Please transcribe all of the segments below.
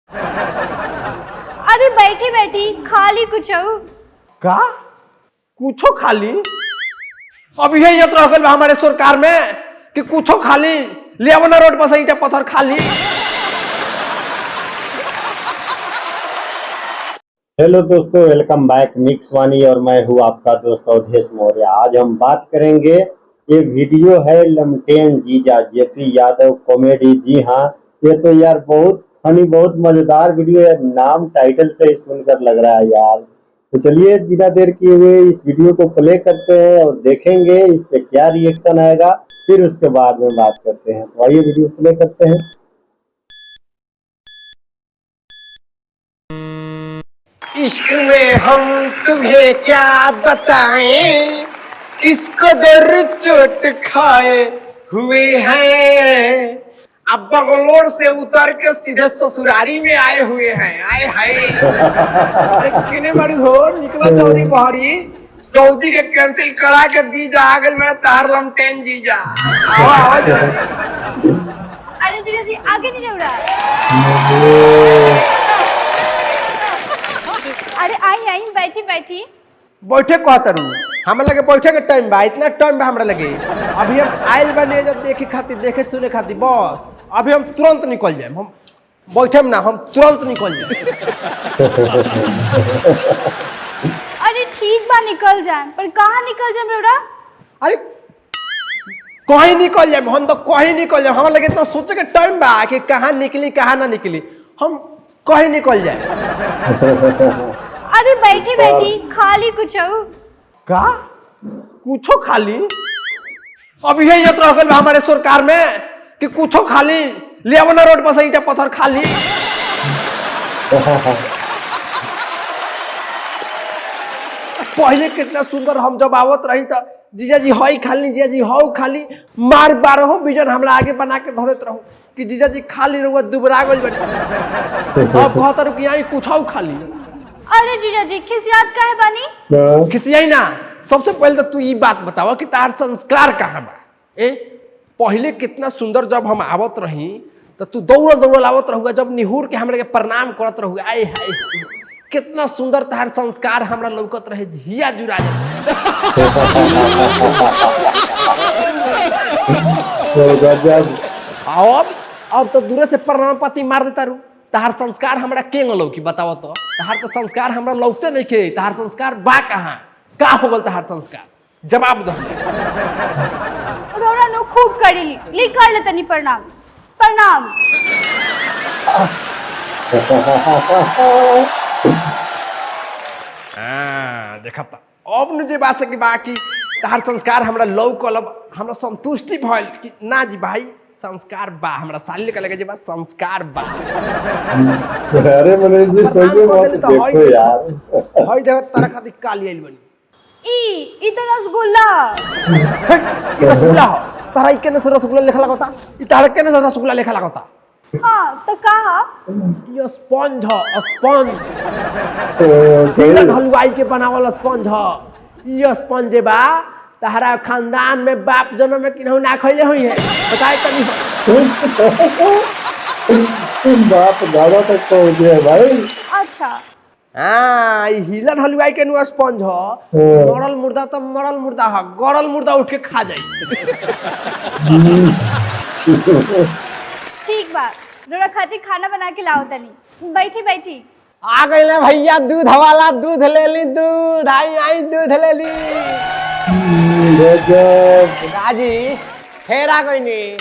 अरे बैठी बैठी खाली कुछ का कुछो खाली अभी यही यात्रा हो गल हमारे सरकार में कि कुछो खाली ले आवना रोड पर से ईटा पत्थर खाली। हेलो दोस्तों, वेलकम बैक मिक्स वानी और मैं हूँ आपका दोस्त अवधेश मौर्य। आज हम बात करेंगे, ये वीडियो है लमटेन जीजा जेपी यादव कॉमेडी। जी हाँ, ये तो यार बहुत फनी, बहुत मजेदार वीडियो है। नाम टाइटल से ही सुनकर लग रहा है यार। तो चलिए बिना देर किए हुए इस वीडियो को प्ले करते हैं और देखेंगे इस पे क्या रिएक्शन आएगा, फिर उसके बाद में बात करते हैं। तो आइए वीडियो प्ले करते हैं। इश्क में हम तुम्हें क्या बताएं, किसको दर चोट खाए हुए हैं। अब बंगलोर से उतर के सीधे ससुरारी में आए हुए हैं। आए हाय किने बड़ी हो निकला सऊदी पहाड़ी सऊदी के कैंसिल करा के वीजा आ गए मेरा तार लमटेन जीजा। आओ आओ अरे जीजा जी आगे नहीं बढ़ रहा। अरे आई आई बैठी बैठी बैठे कहता रू हमरा लगे बैठे के टाइम बा, इतना टाइम बा हमरा लगे। अभी हम आयल बने जब देखे खातिर देखे सुने खातिर बस अभी हम तुरंत निकल जाए। हम बैठे ना, हम तुरंत निकल जाए। अरे ठीक बा निकल जाए, पर कहाँ निकल जाए रोड़ा? अरे कहीं निकल जाए, हम तो कहीं निकल जाए। हमरा लगे इतना सोचे के टाइम बा कि कहाँ निकली कहाँ ना निकली, हम कहीं निकल जाए। अरे बैठी बैठी खाली कुछ का कुछो खाली अभी यही यात्रा हो गल हमारे सरकार में कि कुछो खाली ले आवना रोड पर से ईटा पत्थर खाली। पहले कितना सुंदर हम जब आवत रही था जीजा जी हई खाली, जीजा जी हौ खाली, मार बारहो बिजन हमरा आगे बना के धो देत रहू कि जीजा जी खाली रहुआ दुबरा गइल बनी। अब कहता रहो कि यहाँ कुछ खाली। अरे जीजा जी खिसियात काहे बानी? खिसियाई ना, सबसे पहले तो तू ये बात बतावा कि तार संस्कार कहाँ बा। ए पहले कितना सुंदर जब हम आवत रही तो तू दौड़ दौड़ आवत रहुआ, जब निहुर के हमरा के प्रणाम करत रहुआ। आए हाय कितना सुंदर तार संस्कार हमरा लौकत रहे, हिया जुरा अब तो दूरे से प्रणाम पाती मार देता रू। तहार संस्कार हमरा केंग लौकी बताओ तो। तहार तो संस्कार हमरा लौकते नहीं के। तहार संस्कार बा कहाँ, का हो गल तहार संस्कार, जवाब दो। रोड़ा नो खूब करी ली कर ले तनी प्रणाम प्रणाम। देखा था अब न जे बात की बाकी तहार संस्कार हमरा लौकल, अब हमरा संतुष्टि भइल कि ना जी भाई संस्कार बा। हमरा साली के लगे जे बा संस्कार बा। अरे मनीष जी सही में मत देखो यार। हई देखो तारा खातिर काली आइल बनी। ई तो रसगुल्ला। ई रसगुल्ला हो तारा ई केने से रसगुल्ला लिखा लगता? ई तारा केने से रसगुल्ला लिखा लगता? हाँ तो कहा ये स्पंज हो, स्पंज हलवाई के बनावल स्पंज हो। ये स्पंज बा तहरा खानदान में बाप जन्म में किन्हू ना खइले हुई है, बताए तनी। बाप दादा तक पहुंच गए भाई। अच्छा हाँ हिलन हलवाई के नु स्पंज हो। मरल मुर्दा तो मरल मुर्दा हो, गड़ल मुर्दा उठ के खा जाई। ठीक बा, रोड़ा खातिर खाना बना के लाओ तनी। बैठी बैठी आ गई ना भैया दूध वाला, दूध ले ली, दूध आई आई दूध ले ली। राजी फेर आ गई नी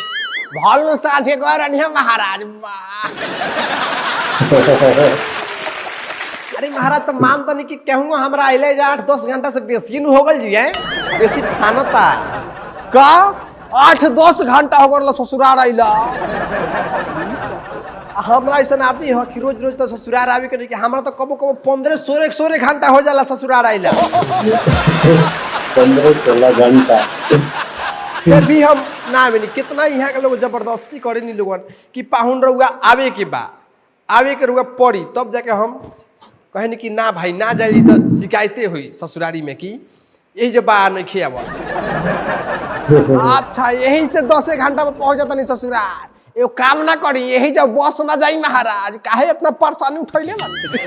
भल साझ के गए रनिया महाराज। अरे महाराज तो मानता नहीं कि कहूँगा हमरा अले 8-10 घंटा से बेसी हो गल जी है, बेसी थानता का 8-10 घंटा हो गल ससुराल अइला। हमरा ऐसा आती है कि रोज रोज तो ससुराल आवे के नहीं कि हमरा तो कबो कबो 15-16 घंटा हो जाला ससुराल आइला। 15-16 घंटा फिर भी हम ना मिली। कितना यहाँ के लोग जबरदस्ती करे नहीं लोगन कि पाहुन रहुआ आवे के बा, आवे के रहुआ पड़ी तब जाके हम कहे नहीं कि ना भाई ना जाइए तो शिकायतें हुई ससुरारी में कि यही जो बा नहीं खियावा। अच्छा यही से 10 घंटा में पहुंच जाता नहीं ससुराल, एगो काम ना करी, यही जब बस ना जाई महाराज, काहे इतना परेशानी उठैले बानी।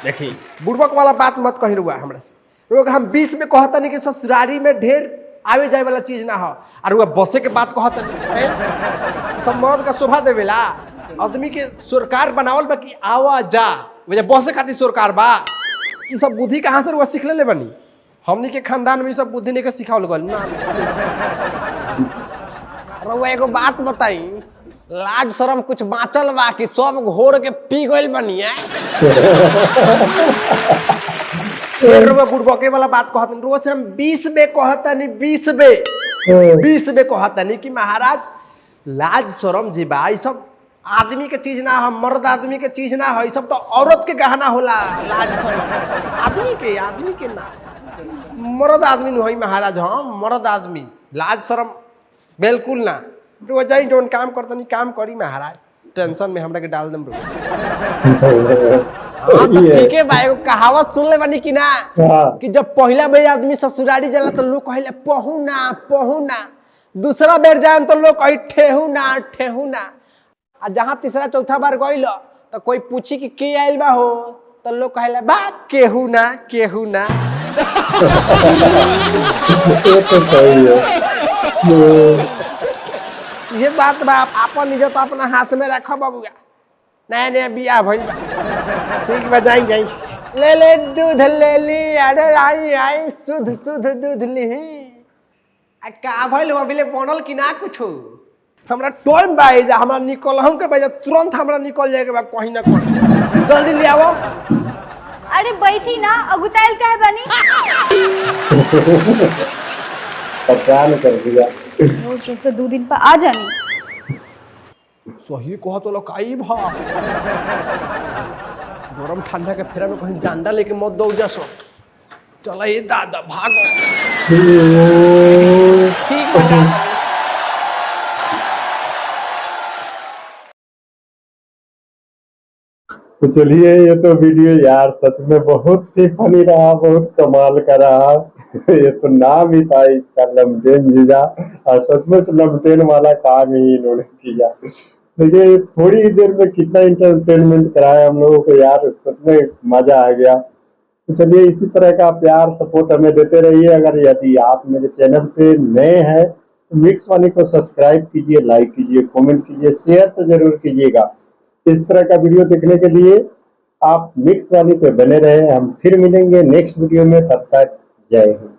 देखी बुड़बक वाला बात मत कही रुआ हमरा से। रुआ हम 20 में कहता नहीं कि ससुरारी में ढेर आवे जाए वाला चीज ना हो, और रुआ बसे के बात कहता नहीं। सब मर्द का शोभा देवेला, आदमी के सरकार बनावल बा कि आवा जा, वजह बसे खातिर सरकार बा। ये सब बुद्धि कहाँ से रुआ सीख ले बनी? हमनी के खानदान में सब बुद्धि नहीं के सिखावल गल ना। रुआ एगो बात बताई, लाज शरम कुछ बाँचल बा कि सब घोर के पी गइल बनी है? बुड़बके वाला बात कहतन, रोज से हम 20 में कहता नहीं, 20 में कहता नहीं कि महाराज लाज शरम जी बा, ई सब आदमी के चीज ना हो, मर्द आदमी के चीज ना हो, ई सब तो औरत के गहना होला। लाज शरम आदमी के ना, मर्द आदमी नहीं महाराज। हाँ मर्द आदमी, लाज शरम बिल्कुल ना। रोज जोन काम करता नहीं काम करी महाराज, टेंशन में हमरा के डाल दम। हाँ तो ठीक है भाई, कहावत सुन ले बनी कि ना कि जब पहला बेर आदमी ससुरारी जाला तो लोग कहले पहुना पहुना, दूसरा बेर जाए तो लोग कही ठेहुना ठेहुना, आ जहाँ तीसरा चौथा बार गइल तो कोई पूछी कि के आइल बा हो, तो लोग कहले बा केहुना केहुना। ये बात बा, अपन इज्जत अपना हाथ में रखो बबुआ। नया नया बियाह भइल बा, ठीक बा, जाई ले ले दूध ले ली, अरे आई आई शुद्ध शुद्ध दूध ली। आ का भइल हो, अभी बनल कि ना कुछ? हमरा टाइम बा, हमरा निकलहूं के बजे तुरंत हमरा निकल जाए के बा कहीं ना कहीं, जल्दी ले आओ। अरे बैठी ना, अगुताइल काहे बनी? परेशान कर दिया। रोज से 2 दिन पर आ जानी। सही कह तो लकाई भा, गरम ठंडा के फेरा में कहीं डंडा लेके मत दौड़ जा सो। चला ये दादा भागो। ठीक बता। तो चलिए, ये तो वीडियो यार सच में बहुत ही फनी रहा, बहुत कमाल का रहा। ये तो नाम ही था इसका, लमटेन जीजा, और सचमुच लमटेन वाला काम ही इन्होंने किया। देखिए थोड़ी ही देर में कितना इंटरटेनमेंट कराया हम लोगों को यार, सच में मजा आ गया। तो चलिए इसी तरह का प्यार सपोर्ट हमें देते रहिए। अगर यदि आप मेरे चैनल पे नए हैं तो मिक्स वानी को सब्सक्राइब कीजिए, लाइक कीजिए, कमेंट कीजिए, शेयर तो जरूर कीजिएगा। इस तरह का वीडियो देखने के लिए आप मिक्स वाली पे बने रहे। हम फिर मिलेंगे नेक्स्ट वीडियो में, तब तक जय हिंद।